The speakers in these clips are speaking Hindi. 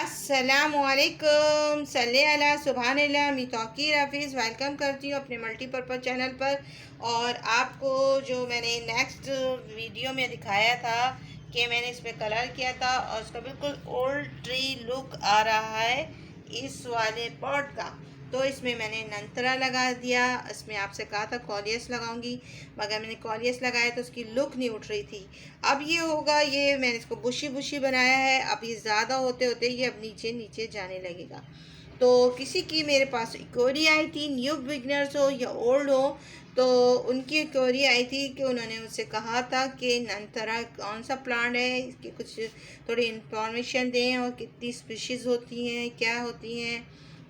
अस्सलामुअलैकुम सल्ले अला सुभानल्लाह। मैं तौकीर हफीज़ वेलकम करती हूँ अपने मल्टीपर्पज़ चैनल पर। और आपको जो मैंने नेक्स्ट वीडियो में दिखाया था कि मैंने इस पर कलर किया था और उसका बिल्कुल ओल्ड ट्री लुक आ रहा है इस वाले पॉट का। तो इसमें मैंने नंतरा लगा दिया। इसमें आपसे कहा था कॉलियस लगाऊंगी, मगर मैंने कॉलियस लगाया तो उसकी लुक नहीं उठ रही थी। अब ये होगा, ये मैंने इसको बुशी बुशी बनाया है। अब ये ज़्यादा होते होते ये अब नीचे नीचे जाने लगेगा। तो किसी की मेरे पास क्वेरी आई थी, न्यू बिगनर्स हो या ओल्ड हो, तो उनकी क्वेरी आई थी कि उन्होंने मुझसे कहा था कि नंतरा कौन सा प्लांट है, इसकी कुछ थोड़ी इंफॉर्मेशन दें और कितनी स्पीशीज़ होती हैं, क्या होती हैं।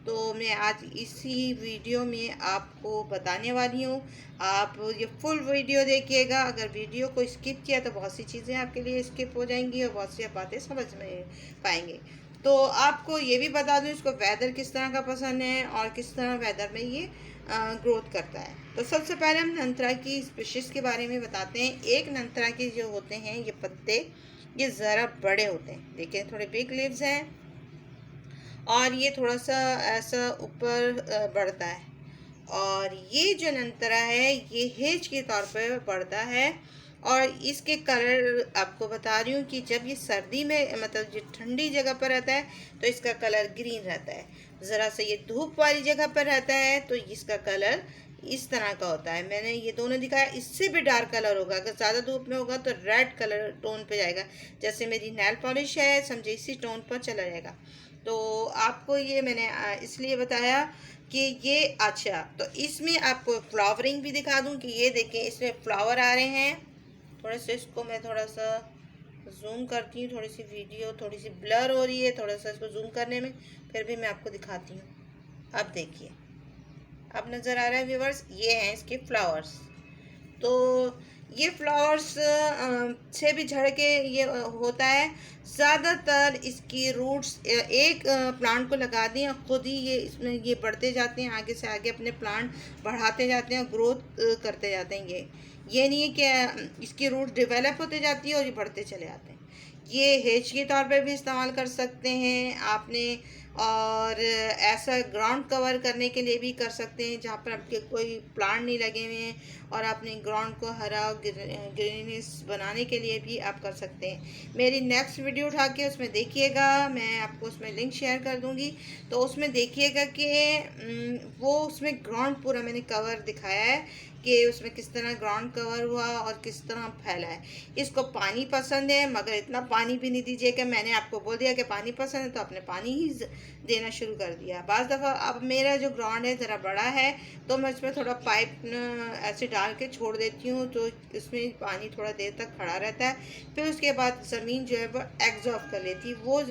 तो मैं आज इसी वीडियो में आपको बताने वाली हूँ। आप ये फुल वीडियो देखिएगा। अगर वीडियो को स्किप किया तो बहुत सी चीज़ें आपके लिए स्किप हो जाएंगी और बहुत सी बातें समझ में पाएंगे। तो आपको ये भी बता दूँ इसको वेदर किस तरह का पसंद है और किस तरह वेदर में ये ग्रोथ करता है। तो सबसे पहले हम नंतरा की स्पीशीज़ के बारे में बताते हैं। एक नंतरा के जो होते हैं ये पत्ते, ये ज़रा बड़े होते हैं। देखिए थोड़े बिग लीव्स हैं और ये थोड़ा सा ऐसा ऊपर बढ़ता है। और ये जो नंतरा है ये हेज के तौर पर बढ़ता है। और इसके कलर आपको बता रही हूँ कि जब ये सर्दी में मतलब जो ठंडी जगह पर रहता है तो इसका कलर ग्रीन रहता है। ज़रा सा ये धूप वाली जगह पर रहता है तो इसका कलर इस तरह का होता है। मैंने ये दोनों दिखाया, इससे भी डार्क कलर होगा। अगर ज़्यादा धूप में होगा तो रेड कलर टोन पे जाएगा। जैसे मेरी नेल पॉलिश है, समझे इसी टोन पर चला जाएगा। तो आपको ये मैंने इसलिए बताया कि ये अच्छा। तो इसमें आपको फ्लावरिंग भी दिखा दूं कि ये देखें इसमें फ्लावर आ रहे हैं। थोड़ा सा इसको मैं थोड़ा सा जूम करती हूँ, थोड़ी सी वीडियो थोड़ी सी ब्लर हो रही है थोड़ा सा इसको जूम करने में, फिर भी मैं आपको दिखाती हूँ। अब देखिए, अब नज़र आ रहा है व्यूवर्स, ये हैं इसके फ्लावर्स। तो ये फ्लावर्स से भी झड़ के ये होता है। ज़्यादातर इसकी रूट्स एक प्लांट को लगा दें और ख़ुद ही ये इसमें ये बढ़ते जाते हैं, आगे से आगे अपने प्लांट बढ़ाते जाते हैं, ग्रोथ करते जाते हैं। ये नहीं है कि इसकी रूट डेवलप होते जाती है और ये बढ़ते चले जाते हैं। ये हेज के तौर पर भी इस्तेमाल कर सकते हैं आपने, और ऐसा ग्राउंड कवर करने के लिए भी कर सकते हैं जहाँ पर आपके कोई प्लांट नहीं लगे हुए हैं, और अपने ग्राउंड को हरा ग्रीनिश बनाने के लिए भी आप कर सकते हैं। मेरी नेक्स्ट वीडियो उठा के उसमें देखिएगा, मैं आपको उसमें लिंक शेयर कर दूँगी। तो उसमें देखिएगा कि वो उसमें ग्राउंड पूरा मैंने कवर दिखाया है कि उसमें किस तरह ग्राउंड कवर हुआ और किस तरह फैला है। इसको पानी पसंद है, मगर इतना पानी भी नहीं दीजिएगा। मैंने आपको बोल दिया कि पानी पसंद है तो आपने पानी ही देना शुरू कर दिया। बाज़ दफ़ा अब मेरा जो ग्राउंड है ज़रा बड़ा है तो मैं इसमें थोड़ा पाइप ऐसे डाल के छोड़ देती हूँ, तो इसमें पानी थोड़ा देर तक खड़ा रहता है। फिर उसके बाद ज़मीन जो है वो एग्जॉर्ब कर लेती है। वो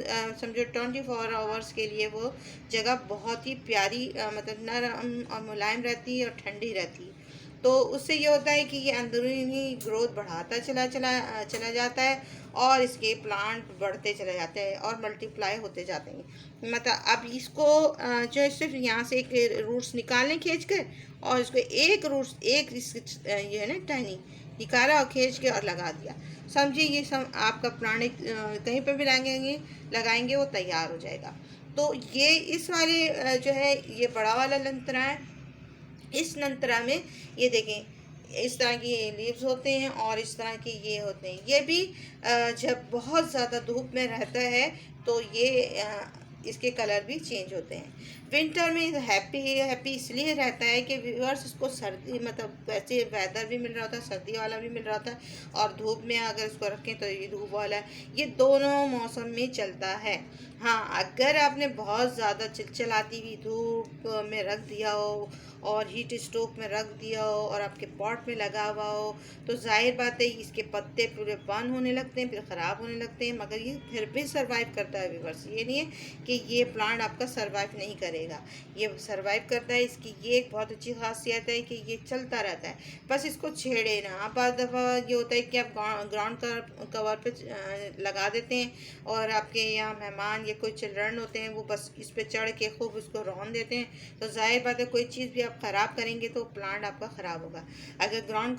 समझो 24 आवर्स के लिए वो जगह बहुत ही प्यारी मतलब नरम और मुलायम रहती है और ठंडी रहती है। तो उससे ये होता है कि ये अंदरूनी ग्रोथ बढ़ाता चला जाता है और इसके प्लांट बढ़ते चले जाते हैं और मल्टीप्लाई होते जाते हैं। मतलब अब इसको जो है सिर्फ यहाँ से एक रूट्स निकालने खींच कर, और इसको एक रूट्स एक ये है ना टहनी निकाला और खींच के और लगा दिया। समझिए ये आपका प्लांट कहीं पर भी लगाएंगे वो तैयार हो जाएगा। तो ये इस वाले जो है ये बड़ा वाला नंतरा है। इस नंतरा में ये देखें इस तरह की लीव्स होते हैं और इस तरह के ये होते हैं। ये भी जब बहुत ज़्यादा धूप में रहता है तो ये इसके कलर भी चेंज होते हैं। विंटर में हैप्पी इसलिए रहता है कि व्यूअर्स इसको सर्दी मतलब वैसे वेदर भी मिल रहा होता है, सर्दी वाला भी मिल रहा होता है, और धूप में अगर इसको रखें तो ये धूप वाला है। ये दोनों मौसम में चलता है। हाँ, अगर आपने बहुत ज़्यादा चिलचिलाती हुई धूप में रख दिया हो और हीट स्ट्रोक में रख दिया हो और आपके पॉट में लगा हुआ हो तो जाहिर बात है इसके पत्ते पूरे बंद होने लगते हैं, फिर ख़राब होने लगते हैं। मगर ये फिर भी सर्वाइव करता है व्यूअर्स। ये नहीं है कि ये प्लांट आपका सर्वाइव नहीं करेगा, ये सर्वाइव करता है। इसकी ये एक बहुत अच्छी खासियत है कि ये चलता रहता है, बस इसको छेड़े ना। आप बाद दफ़ा ये होता है कि आप ग्राउंड कवर पे लगा देते हैं और आपके यहाँ मेहमान या कोई चिल्ड्रन होते हैं वो बस इस पर चढ़ के खूब उसको रौन देते हैं, तो जाहिर बात है कोई चीज़ भी आप आप ख़राब करेंगे तो प्लांट आपका ख़राब होगा। अगर ग्राउंड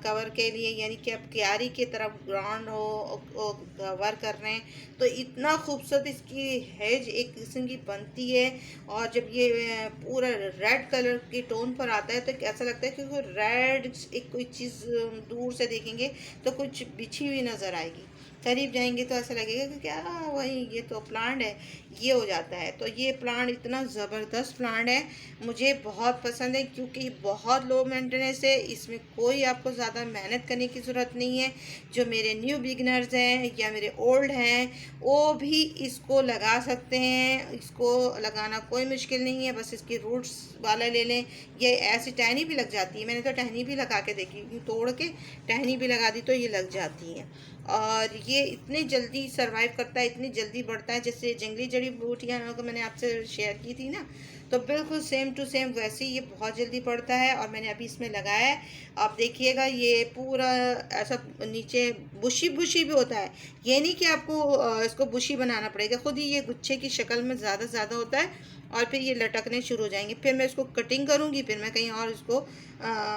कवर के लिए यानी कि आप क्यारी की तरफ ग्राउंड हो कवर कर रहे हैं तो इतना खूबसूरत इसकी हेज एक किस्म की बनती है। और जब ये पूरा रेड कलर की टोन पर आता है तो ऐसा लगता है कि वो रेड एक कोई चीज़ दूर से देखेंगे तो कुछ बिछी हुई नज़र आएगी, करीब जाएंगे तो ऐसा लगेगा कि क्या वही ये तो प्लांट है, ये हो जाता है। तो ये प्लांट इतना ज़बरदस्त प्लांट है, मुझे बहुत पसंद है क्योंकि बहुत लो मेंटेनेंस है, इसमें कोई आपको ज़्यादा मेहनत करने की ज़रूरत नहीं है। जो मेरे न्यू बिगनर्स हैं या मेरे ओल्ड हैं वो भी इसको लगा सकते हैं, इसको लगाना कोई मुश्किल नहीं है। बस इसकी रूट्स वाला ले लें, ये ऐसी टहनी भी लग जाती है, मैंने तो टहनी भी लगा के देखी, तोड़ के टहनी भी लगा दी तो ये लग जाती है। और ये इतनी जल्दी सरवाइव करता है, इतनी जल्दी बढ़ता है, जैसे जंगली जड़ी बूटियाँ को मैंने आपसे शेयर की थी ना, तो बिल्कुल सेम टू सेम वैसे ही ये बहुत जल्दी बढ़ता है। और मैंने अभी इसमें लगाया है, आप देखिएगा ये पूरा ऐसा नीचे बुशी बुशी भी होता है। ये नहीं कि आपको इसको बुशी बनाना पड़ेगा, खुद ही ये गुच्छे की शक्ल में ज़्यादा होता है और फिर ये लटकने शुरू हो जाएंगे। फिर मैं इसको कटिंग करूँगी, फिर मैं कहीं और इसको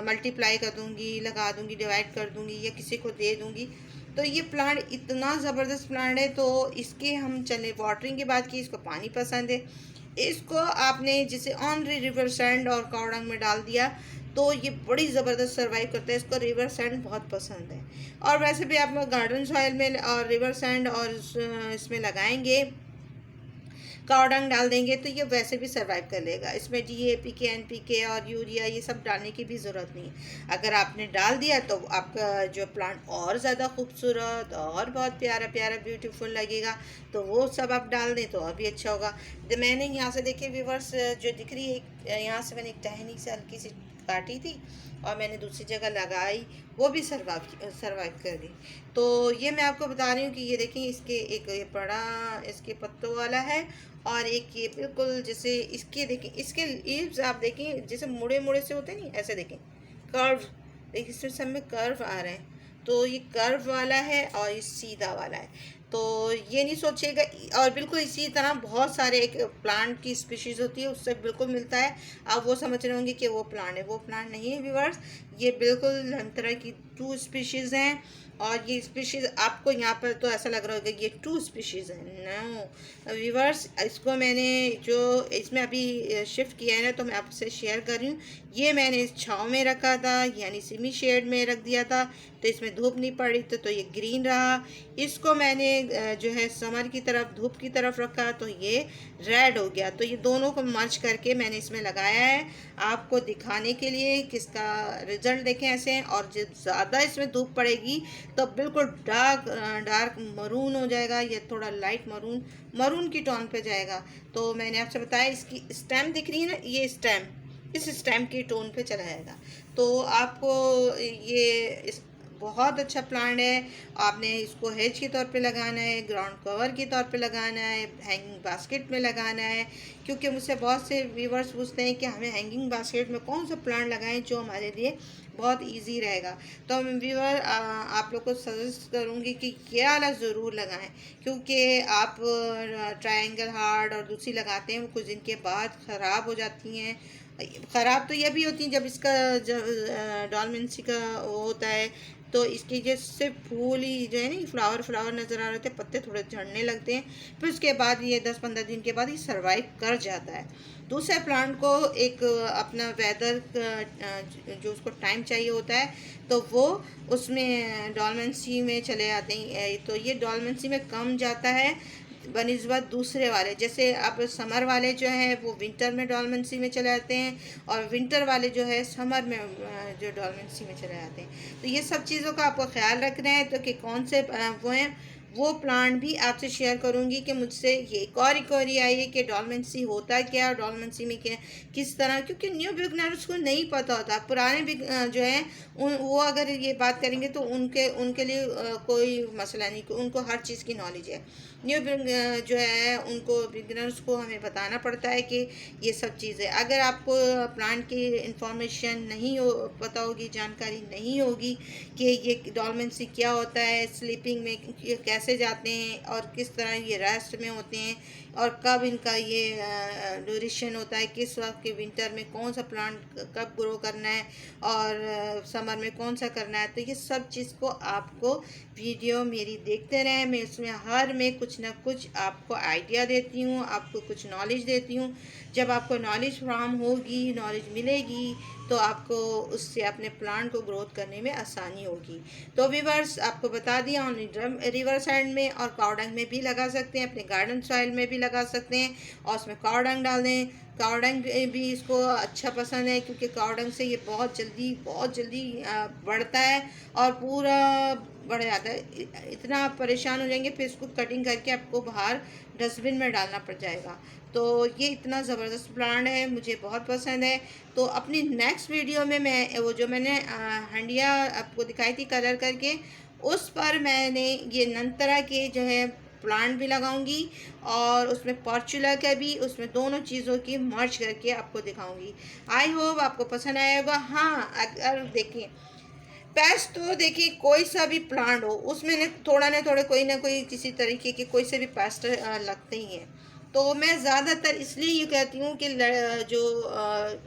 मल्टीप्लाई कर दूँगी, लगा दूँगी, डिवाइड कर दूँगी या किसी को दे दूँगी। तो ये प्लांट इतना ज़बरदस्त प्लांट है। तो इसके हम चले वाटरिंग की बात की, इसको पानी पसंद है। इसको आपने जैसे ऑन रिवर सैंड और कावड़ंग में डाल दिया तो ये बड़ी ज़बरदस्त सर्वाइव करता है, इसको रिवर सैंड बहुत पसंद है। और वैसे भी आप गार्डन सॉइल में और रिवर सैंड और इसमें लगाएंगे, कावडंग डाल देंगे तो ये वैसे भी सर्वाइव कर लेगा। इसमें DAP के NPK और यूरिया ये सब डालने की भी ज़रूरत नहीं है। अगर आपने डाल दिया तो आपका जो प्लांट और ज़्यादा खूबसूरत और बहुत प्यारा प्यारा ब्यूटीफुल लगेगा, तो वो सब आप डाल दें तो और भी अच्छा होगा। तो मैंने यहाँ से देखिए व्यूवर्स जो दिख रही है, यहाँ से मैंने एक टहनी से हल्की सी काटी थी और मैंने दूसरी जगह लगाई, वो भी सर्वाइव कर गई। तो ये मैं आपको बता रही हूँ कि ये देखें, इसके एक ये बड़ा इसके पत्तों वाला है और एक ये बिल्कुल जैसे इसके देखें, इसके लीव्स आप देखें जैसे मुड़े मुड़े से होते नहीं, ऐसे देखें कर्व, देखिए इसमें सब में कर्व आ रहे हैं। तो ये कर्व वाला है और ये सीधा वाला है। तो ये नहीं सोचिएगा, और बिल्कुल इसी तरह बहुत सारे एक प्लांट की स्पीशीज़ होती है उससे बिल्कुल मिलता है। आप वो समझ रहे होंगे कि वो प्लांट है, वो प्लांट नहीं है व्यूअर्स, ये बिल्कुल हम तरह की 2 स्पीशीज़ हैं। और ये स्पीशीज़ आपको यहाँ पर तो ऐसा लग रहा होगा ये 2 स्पीशीज़ हैं, नो व्यूअर्स। इसको मैंने जो इसमें अभी शिफ्ट किया है ना, तो मैं आपसे शेयर कर रही हूँ। ये मैंने इस छाँव में रखा था यानी सेमी शेड में रख दिया था, तो इसमें धूप नहीं पड़ी तो ये ग्रीन रहा। इसको मैंने जो है समर की तरफ धूप की तरफ रखा तो ये रेड हो गया। तो ये दोनों को मर्ज करके मैंने इसमें लगाया है आपको दिखाने के लिए किसका रिजल्ट देखें ऐसे। और जब ज़्यादा इसमें धूप पड़ेगी तो बिल्कुल डार्क मरून हो जाएगा, ये थोड़ा लाइट मरून की टोन पे जाएगा। तो मैंने आपसे बताया इसकी स्टेम दिख रही है ना, ये स्टेम इस स्टेम की टोन पे चला जाएगा। तो आपको ये बहुत अच्छा प्लांट है। आपने इसको हेज के तौर पे लगाना है, ग्राउंड कवर के तौर पे लगाना है, हैंगिंग बास्केट में लगाना है। क्योंकि मुझसे बहुत से व्यूवर्स पूछते हैं कि हमें हैंगिंग बास्केट में कौन सा प्लांट लगाएं जो हमारे लिए बहुत इजी रहेगा। तो व्यूवर आप लोग को सजेस्ट करूँगी कि ये वाला ज़रूर लगाएं, क्योंकि आप ट्रायंगल हार्ट और दूसरी लगाते हैं वो कुछ दिन के बाद ख़राब हो जाती हैं। ख़राब तो ये भी होती हैं जब इसका जब डॉलमेंसी का वो होता है तो इसके जैसे फूल ही जो है ना फ्लावर नज़र आ रहे थे, पत्ते थोड़े झड़ने लगते हैं, फिर उसके बाद ये 10-15 दिन के बाद ये सर्वाइव कर जाता है। दूसरे प्लांट को एक अपना वेदर जो उसको टाइम चाहिए होता है तो वो उसमें डॉलमेंसी में चले आते हैं। तो ये डॉलमेंसी में कम जाता है बनिस्बत दूसरे वाले, जैसे अब समर वाले जो हैं वो विंटर में डॉलमेंसी में चले जाते हैं और विंटर वाले जो है समर में जो डॉलमेंसी में चले जाते हैं। तो ये सब चीज़ों का आपको ख्याल रखना है। तो कि कौन से वो हैं वो प्लांट भी आपसे शेयर करूंगी कि मुझसे ये एक और इंक्वायरी आई है कि डॉलमेंसी होता क्या, डॉलमेंसी में क्या किस तरह, क्योंकि न्यू बिगनर्स को नहीं पता होता। पुराने जो हैं वो अगर ये बात करेंगे तो उनके लिए कोई मसला नहीं, उनको हर चीज़ की नॉलेज है। न्यू जो है उनको बिगनर्स को हमें बताना पड़ता है कि ये सब चीज़ें, अगर आपको प्लांट की इंफॉर्मेशन नहीं पता होगी, जानकारी नहीं होगी कि ये डॉलमेंसी क्या होता है, स्लीपिंग में कैसे जाते हैं और किस तरह ये रेस्ट में होते हैं, और कब इनका ये ड्यूरेशन होता है, किस वक्त के विंटर में कौन सा प्लांट कब ग्रो करना है और समर में कौन सा करना है। तो ये सब चीज़ को आपको वीडियो मेरी देखते रहें। मैं इसमें हर में कुछ ना कुछ आपको आइडिया देती हूँ, आपको कुछ नॉलेज देती हूँ। जब आपको नॉलेज फ्राहम होगी, नॉलेज मिलेगी, तो आपको उससे अपने प्लांट को ग्रोथ करने में आसानी होगी। तो व्यूअर्स, आपको बता दिया ऑन रिवर साइड में और कावडंग में भी लगा सकते हैं, अपने गार्डन सॉइल में भी लगा सकते हैं और उसमें कावडंग डाल दें। कावडंग भी इसको अच्छा पसंद है क्योंकि कावडंग से ये बहुत जल्दी बढ़ता है और पूरा बढ़ जाता है। इतना आप परेशान हो जाएंगे, फिर इसको कटिंग करके आपको बाहर डस्टबिन में डालना पड़ जाएगा। तो ये इतना ज़बरदस्त प्लांट है, मुझे बहुत पसंद है। तो अपनी नेक्स्ट वीडियो में मैं वो जो मैंने हंडिया आपको दिखाई थी कलर करके, उस पर मैंने ये नंतरा के जो है प्लांट भी लगाऊंगी और उसमें पॉर्चुला का भी, उसमें दोनों चीज़ों की मर्ज करके आपको दिखाऊंगी। आई होप आपको पसंद आएगा। हाँ, अगर देखिए पेस्ट तो देखिए कोई सा भी प्लांट हो उसमें ना थोड़े कोई ना कोई किसी तरीके के कोई से भी पेस्ट लगते ही हैं। तो मैं ज़्यादातर इसलिए ये कहती हूँ कि जो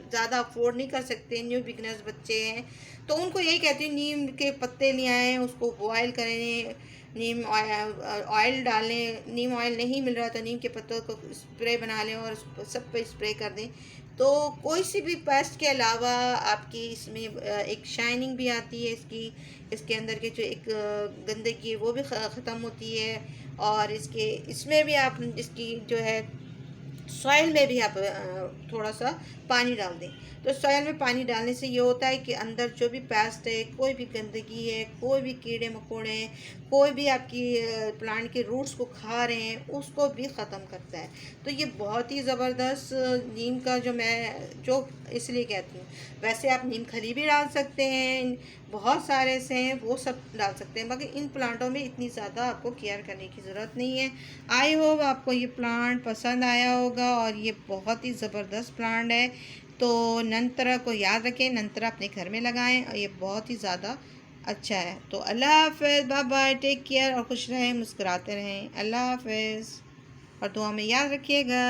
ज़्यादा अफोर्ड नहीं कर सकते, न्यू बिगनर्स बच्चे हैं, तो उनको यही कहती हूँ नीम के पत्ते ले आएँ, उसको बॉयल करें, नीम ऑयल डालें। नीम ऑयल नहीं मिल रहा तो नीम के पत्तों को स्प्रे बना लें और सब पे स्प्रे कर दें। तो कोई सी भी पेस्ट के अलावा आपकी इसमें एक शाइनिंग भी आती है इसकी, इसके अंदर के जो एक गंदगी है वो भी ख़त्म होती है। और इसमें भी आप इसकी जो है सॉइल में भी आप थोड़ा सा पानी डाल दें। तो सॉइल में पानी डालने से ये होता है कि अंदर जो भी पेस्ट है, कोई भी गंदगी है, कोई भी कीड़े मकोड़े हैं, कोई भी आपकी प्लांट के रूट्स को खा रहे हैं, उसको भी ख़त्म करता है। तो ये बहुत ही ज़बरदस्त नीम का जो इसलिए कहती हूँ। वैसे आप नीम खली भी डाल सकते हैं, बहुत सारे से हैं वो सब डाल सकते हैं, बाकी इन प्लांटों में इतनी ज़्यादा आपको केयर करने की ज़रूरत नहीं है। आई होप आपको ये प्लांट पसंद आया होगा और ये बहुत ही ज़बरदस्त प्लांट है। तो नंतरा को याद रखें, नंतरा अपने घर में लगाएं और ये बहुत ही ज़्यादा अच्छा है। तो अल्लाह हाफ़िज़, बाय बाय, टेक केयर और खुश रहें, मुस्कुराते रहें। अल्लाह हाफ़िज़ और दुआ में याद रखिएगा।